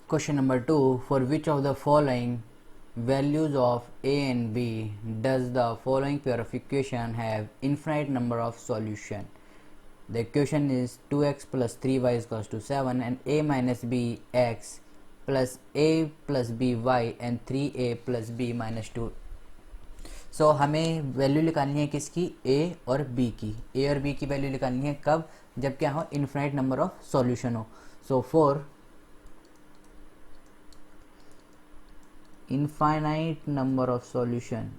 Question number 2. For which of the following values of a and b does the following pair of equation have infinite number of solution? The equation is 2x plus 3y is equals to 7 and a minus b x plus a plus b y and 3a plus b minus 2. सो हमें value निकालनी है किसकी, a और b की. a और b की value निकालनी है कब, जब क्या हो, इन्फिनाइट नंबर ऑफ सॉल्यूशन हो. So for infinite number of solution,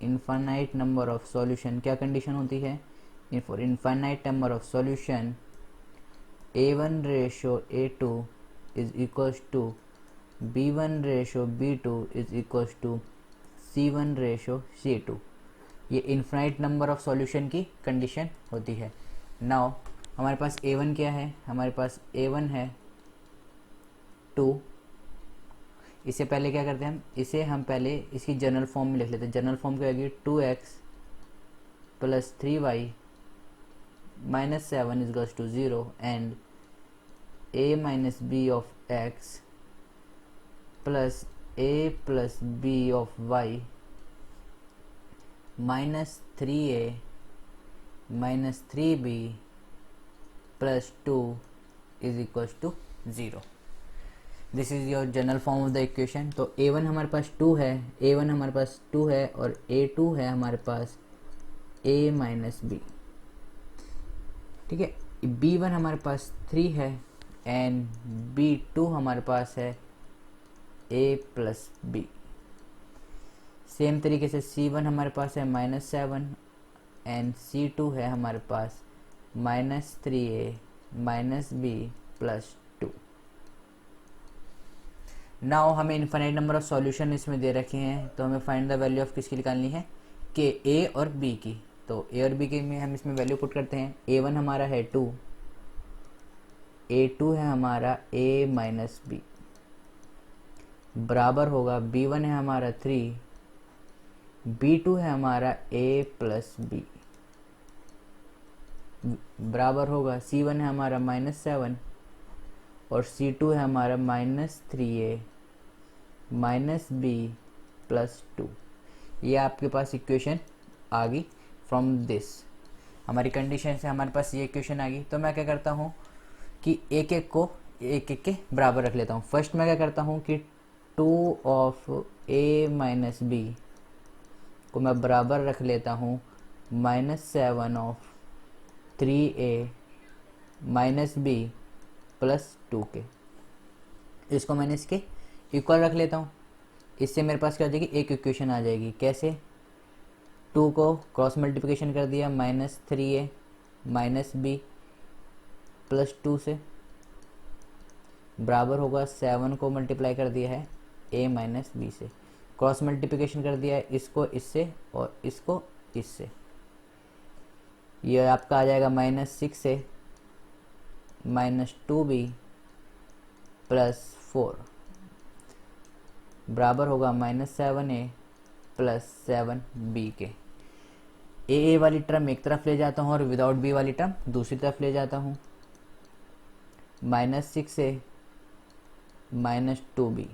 infinite number of solution क्या कंडीशन होती है, for infinite number of solution a1 ratio a2 is equals to b1 ratio b2 is equals to c1 ratio c2. ये infinite number of solution की condition होती है. Now हमारे पास a1 क्या है, हमारे पास a1 है 2. इससे पहले क्या करते हैं इसे हम पहले इसकी जनरल फॉर्म में लिख लेते हैं. जनरल फॉर्म क्या होगी, 2x plus 3y minus 7 is to 0 and a minus b of x plus a plus b of y minus 3a minus 3b plus 2 is equal to 0. This is your general form of the equation. तो a1 हमारे पास 2 है, a1 हमारे पास 2 है और a2 है हमारे पास a minus b. ठीक है, b1 हमारे पास 3 है एंड b2 हमारे पास है a प्लस b. सेम तरीके से c1 हमारे पास है माइनस 7 एंड c2 है हमारे पास minus 3a minus b plus 2. Now हमें इनफाइनाइट नंबर ऑफ सॉल्यूशन इसमें दे रखे हैं, तो हमें फाइंड द वैल्यू ऑफ किसकी निकालनी है, के ए और बी की. तो ए और बी के में हम इसमें वैल्यू पुट करते हैं. a1 हमारा है 2, a2 है हमारा a माइनस बी बराबर होगा b1 है हमारा 3, b2 है हमारा a प्लस बी बराबर होगा c1 है हमारा माइनस 7 और c2 है हमारा minus 3a minus b plus 2. ये आपके पास इक्वेशन आ गई. फ्रॉम दिस हमारी कंडीशन से हमारे पास ये इक्वेशन आ गई. तो मैं क्या करता हूँ कि एक एक को एक एक के बराबर रख लेता हूँ. फर्स्ट मैं क्या करता हूँ कि 2 ऑफ a माइनस बी को मैं बराबर रख लेता हूँ minus 7 of 3a minus b plus 2 के. इसको मैंने इसके इक्वल रख लेता हूँ. इससे मेरे पास क्या हो जाएगी, एक इक्वेशन आ जाएगी. कैसे, 2 को क्रॉस मल्टीप्लिकेशन कर दिया minus 3a minus b plus 2 से बराबर होगा 7 को मल्टीप्लाई कर दिया है a माइनस बी से. क्रॉस मल्टीप्लिकेशन कर दिया है इसको इससे और इसको इससे. ये आपका आ जाएगा minus 6a minus 2b plus 4 बराबर होगा माइनस 7a प्लस 7b के. ए वाली टर्म एक तरफ ले जाता हूँ और विदाउट बी वाली टर्म दूसरी तरफ ले जाता हूँ. माइनस 6a माइनस 2b,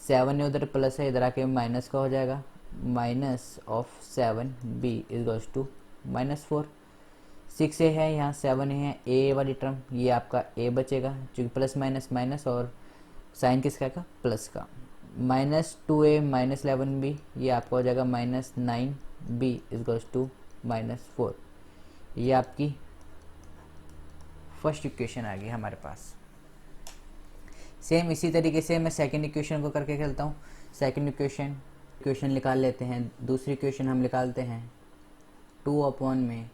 7 उधर प्लस है, इधर आके माइनस का हो जाएगा. Minus of 7b is to minus 4. 6a है यहाँ 7 है, a वाली टर्म ये आपका a बचेगा क्योंकि प्लस माइनस माइनस और साइन किसका का, प्लस का. माइनस 2a माइनस 11b ये आपका हो जाएगा minus 9b is to minus 4. ये आपकी फर्स्ट इक्वेशन आ गई हमारे पास. सेम इसी तरीके से मैं सेकंड इक्वेशन को करके खेलता हूँ. सेकंड इक्वेशन निकाल लेते हैं. दूसरी इक्वेशन हम निकालते हैं 2 अपॉन में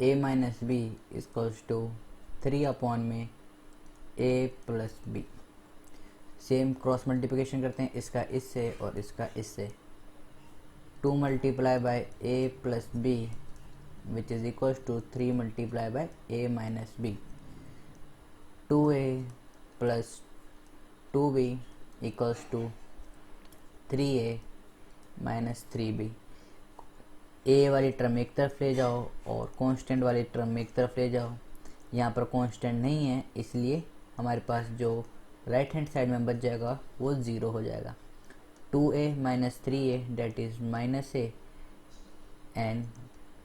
a minus b equals to 3 upon में a plus b. Same cross multiplication करते हैं, इसका इससे और इसका इससे. 2 multiply by a plus b which is equals to 3 multiply by a minus b. 2a plus 2b equals to 3a minus 3b. A वाली term एक तरफ ले जाओ और कांस्टेंट वाली टर्म एक तरफ ले जाओ. यहाँ पर कांस्टेंट नहीं है इसलिए हमारे पास जो राइट हैंड साइड में बच जाएगा वो 0 हो जाएगा। 2a minus 3a that is minus a and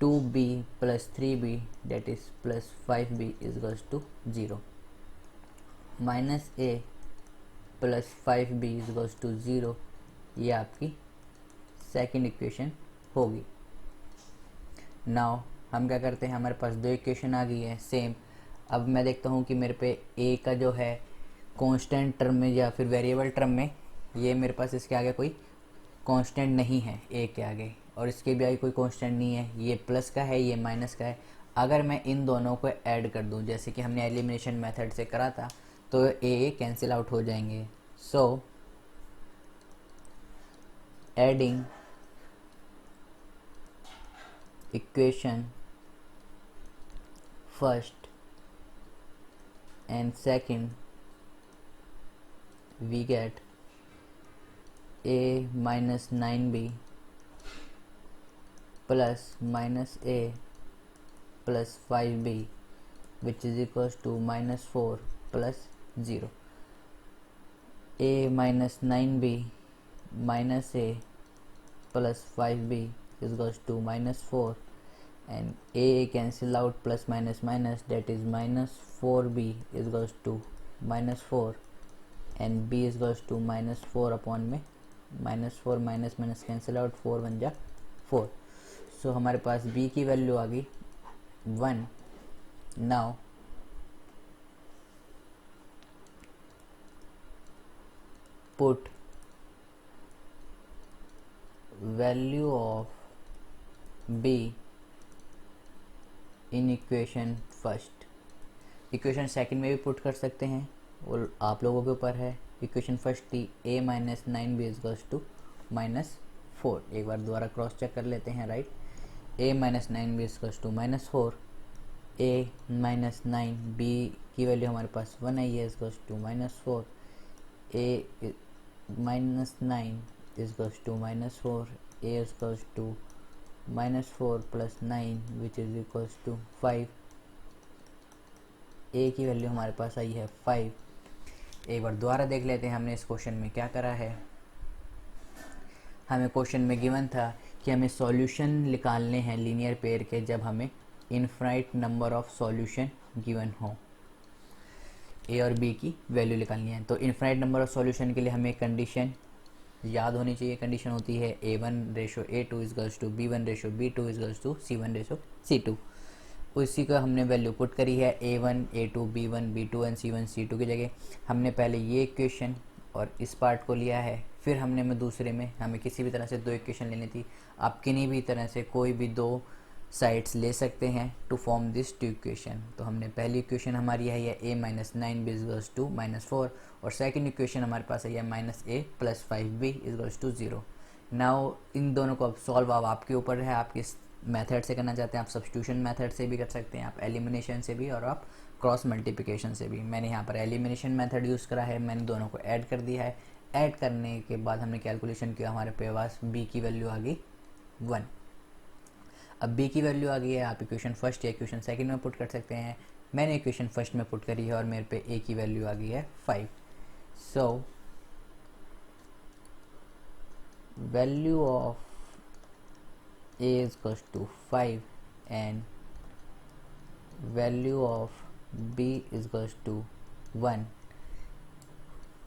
2b plus 3b that is plus 5b equals to 0। Minus a plus 5b equals to 0, ये आपकी सेकेंड इक्वेशन होगी। नाउ हम क्या करते हैं, हमारे पास दो इक्वेशन आ गई है सेम। अब मैं देखता हूँ कि मेरे पे a का जो है कांस्टेंट टर्म में या फिर वेरिएबल टर्म में, ये मेरे पास इसके आगे कोई कांस्टेंट नहीं है a के आगे, और इसके भी आगे कोई कांस्टेंट नहीं है। ये प्लस का है, ये माइनस का है। अगर मैं इन दोनों को ऐड कर दूं जैसे कि हमने एलिमिनेशन मेथड से करा था, तो a कैंसिल आउट हो जाएंगे। So adding equation first and second, we get a minus 9b plus minus a plus 5b which is equals to minus 4 plus 0. a minus 9b minus a plus 5b is equals to minus 4, and a cancel out, plus minus minus, that is minus 4b is equals to minus 4, and b is equals to minus 4 upon में minus 4 minus minus cancel out, 4 बन जा 4। सो हमारे पास b की value आ गई 1। Now put value of b in equation first. Equation second में भी put कर सकते हैं, और आप लोगों के ऊपर है। इक्वेशन फर्स्ट थी a minus 9b equals to minus 4। एक बार दोबारा क्रॉस चेक कर लेते हैं, right. a minus 9b equals to minus 4, a minus 9b की वैल्यू हमारे पास 1 आई है, equals to minus 4, a minus 9 equals to minus 4, a equals to minus 4 plus 9 which is equals to 5। a की value हमारे पास आई है 5। एक बार दोबारा देख लेते हैं हमने इस क्वेश्चन में क्या करा है। हमें क्वेश्चन में गिवन था कि हमें सॉल्यूशन निकालने हैं लीनियर पेयर के जब हमें infinite number of solution given हो। a और b की वैल्यू निकालनी है, तो इनफाइनाइट नंबर ऑफ सॉल्यूशन के लिए हमें कंडीशन याद होनी चाहिए। कंडीशन होती है a1 ratio a2 equals to b1 ratio b2 equals to c1 ratio c2। उसी का हमने वैल्यू पुट करी है a1 a2 b1 b2 and c1 c2 की जगह। हमने पहले ये इक्वेशन और इस पार्ट को लिया है, फिर हमने में दूसरे में हमें किसी भी तरह से दो इक्वेशन लेनी थी। आप किन्हीं भी तरह से कोई भी दो साइड्स ले सकते हैं to form this two equation. तो हमने पहली इक्वेशन हमारी है ये a minus 9b equals to minus 4, और सेकंड इक्वेशन हमारे पास है ये minus a plus 5b equals to 0। Now इन दोनों को अब सॉल्व अब आपके ऊपर है, आप किस मेथड से करना चाहते हैं। आप सब्स्टिट्यूशन मेथड से भी कर सकते हैं, आप एलिमिनेशन से भी, और आप क्रॉस मल्टीप्लिकेशन से भी। मैंने यहाँ पर एलिमिनेशन मेथड यूज़ करा है, मैंने दोनों को ऐड कर दिया है। ऐड करने के बाद हमने कैलकुलेशन किया, हमारे पास b की वैल्यू आ गई 1। अब b की वैल्यू आ गई है, आप इक्वेशन फर्स्ट या इक्वेशन सेकंड में पुट कर सकते हैं। मैंने इक्वेशन फर्स्ट में पुट करी है और मेरे पे a की वैल्यू आ गई है 5। So value of a is equals to 5 and value of b is equals to 1।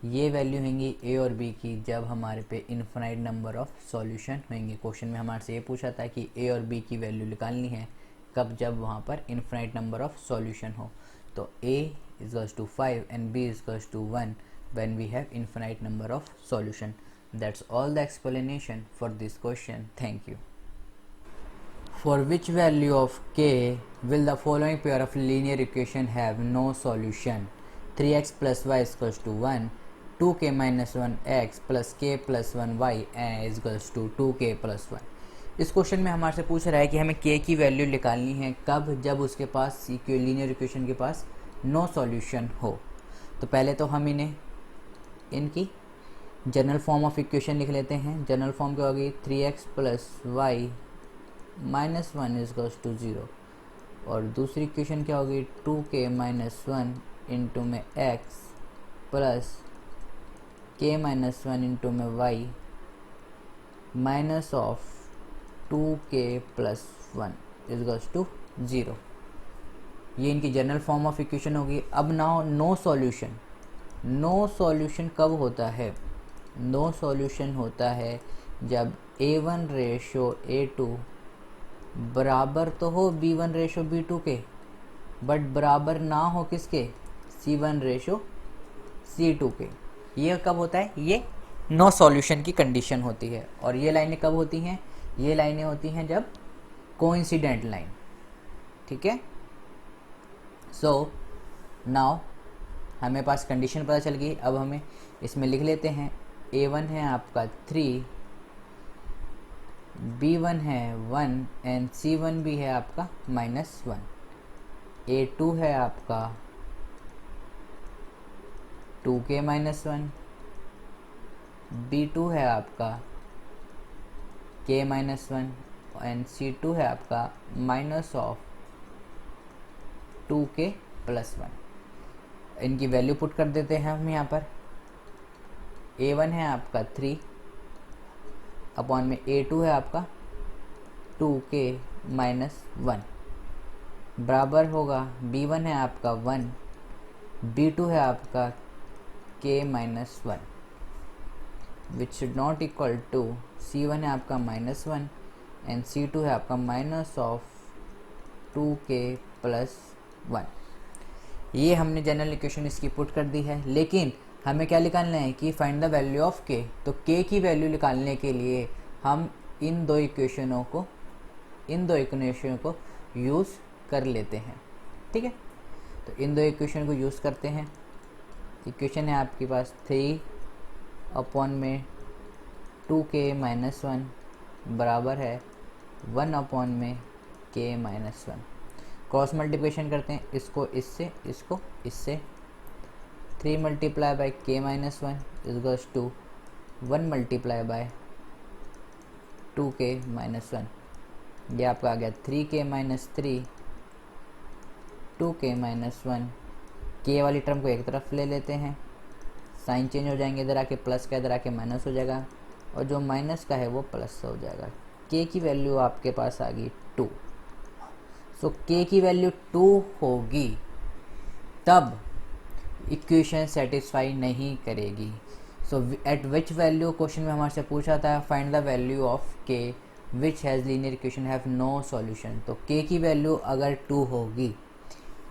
ये वैल्यू होंगी a और b की जब हमारे पे इनफाइनाइट नंबर ऑफ सॉल्यूशन होंगे। क्वेश्चन में हमारे से ये पूछा था कि a और b की वैल्यू निकालनी है कब, जब वहाँ पर इनफाइनाइट नंबर ऑफ सॉल्यूशन हो। तो a is equals to 5 and b is equals to 1 when we have infinite number of solution. That's all the explanation for this question. Thank you. For which value of k will the following pair of linear equation have no solution? 3x plus y is equals to 1, 2k minus 1x plus k plus 1y is equals to 2k plus 1। इस question में हमारे से पूछ रहा है कि हमें k की वैल्यू निकालनी है कब, जब उसके पास लीनियर इक्वेशन के पास नो सॉल्यूशन हो। तो पहले तो हम इनकी जनरल फॉर्म ऑफ इक्वेशन लिख लेते हैं। जनरल फॉर्म क्या होगी, 3x plus y -1 is equals to 0, और दूसरी इक्वेशन क्या होगी 2k - 1 इंटू में x plus k minus 1 into में y minus of 2k plus 1 is to 0। ये इनकी जनरल फॉर्म ऑफ इक्वेशन होगी। अब now no solution. No solution कब होता है? नो सॉल्यूशन होता है जब a1 रेशो a2 बराबर तो हो b1 रेशो b2 के, बट बराबर ना हो किसके? c1 रेशो c2 के। ये कब होता है? ये नो सॉल्यूशन की कंडीशन होती है। और ये लाइनें कब होती हैं? ये लाइनें होती हैं जब कोइंसिडेंट लाइन, ठीक है। सो नाउ हमें पास कंडीशन पता चल गई। अब हमें इसमें लिख लेते हैं a1 है आपका 3, b1 है 1 एंड c1 भी है आपका -1, a2 है आपका 2k -1, b2 है आपका k -1 एंड c2 है आपका माइनस ऑफ 2k प्लस 1। इनकी वैल्यू पुट कर देते हैं हम यहाँ पर। a1 है आपका 3 अपॉन में a2 है आपका 2k -1 बराबर होगा b1 है आपका 1, b2 है आपका k -1 which should not equal to c1 है आपका -1 एंड c2 है आपका माइनस ऑफ 2k प्लस 1। ये हमने जनरल इक्वेशन इसकी पुट कर दी है। लेकिन हमें क्या निकालना है कि find the value of k। तो k की वैल्यू निकालने के लिए हम इन दो इक्वेशनों को यूज़ कर लेते हैं, ठीक है। तो इन दो इक्वेशन को यूज़ करते हैं। इक्वेशन है आपके पास 3 अपॉन में 2k -1 बराबर है 1 अपॉन में k -1। क्रॉस मल्टीप्लिकेशन करते हैं, इसको इससे 3 multiply by k -1 is to 1 multiply by 2k -1। ये आपका आ गया 3k -3 2k -1। k वाली टर्म को एक तरफ ले लेते हैं, साइन चेंज हो जाएंगे, इधर आके प्लस का इधर आके माइनस हो जाएगा और जो माइनस का है वो प्लस हो जाएगा। k की वैल्यू आपके पास आ गई 2। सो k की वैल्यू 2 होगी तब इक्वेशन सेटिस्फाई नहीं करेगी। So at which value question में हमारे से पूछा था find the value of k which has linear equation have no solution. तो k की वैल्यू अगर 2 होगी,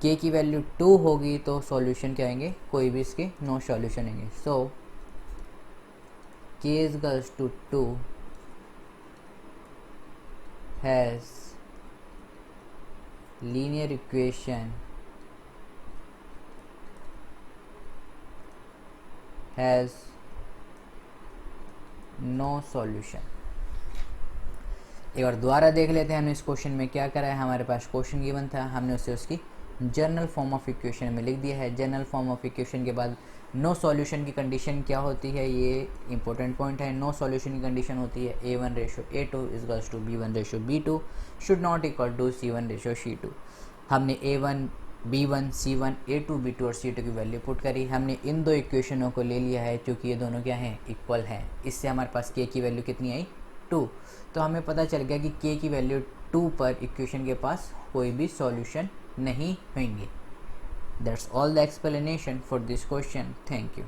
k की वैल्यू 2 होगी तो सॉल्यूशन क्या आएंगे? कोई भी इसके नो सॉल्यूशन आएंगे। सो k is equals to 2 has linear equation has no solution। एक बार दोबारा देख लेते हैं हमने इस क्वेश्चन में क्या करा है। हमारे पास क्वेश्चन गिवन था, हमने उसे उसकी जनरल फॉर्म ऑफ इक्वेशन में लिख दिया है। जनरल फॉर्म ऑफ इक्वेशन के बाद नो सॉल्यूशन की कंडीशन क्या होती है, ये इंपॉर्टेंट पॉइंट है। नो सॉल्यूशन की कंडीशन होती है a1 ratio a2 is to b1 ratio b2 should not equal to c1 ratio c2। हमने a1 b1 c1 a2 b2 और c2 की वैल्यू पुट करी। हमने इन दो इक्वेशनों को ले लिया है क्योंकि ये दोनों क्या हैं? इक्वल हैं। इससे हमारे पास k की वैल्यू कितनी आई? 2। तो हमें पता चल गया कि k की वैल्यू 2 पर इक्वेशन के पास कोई भी सॉल्यूशन नहीं होंगे। That's all the explanation for this question. Thank you.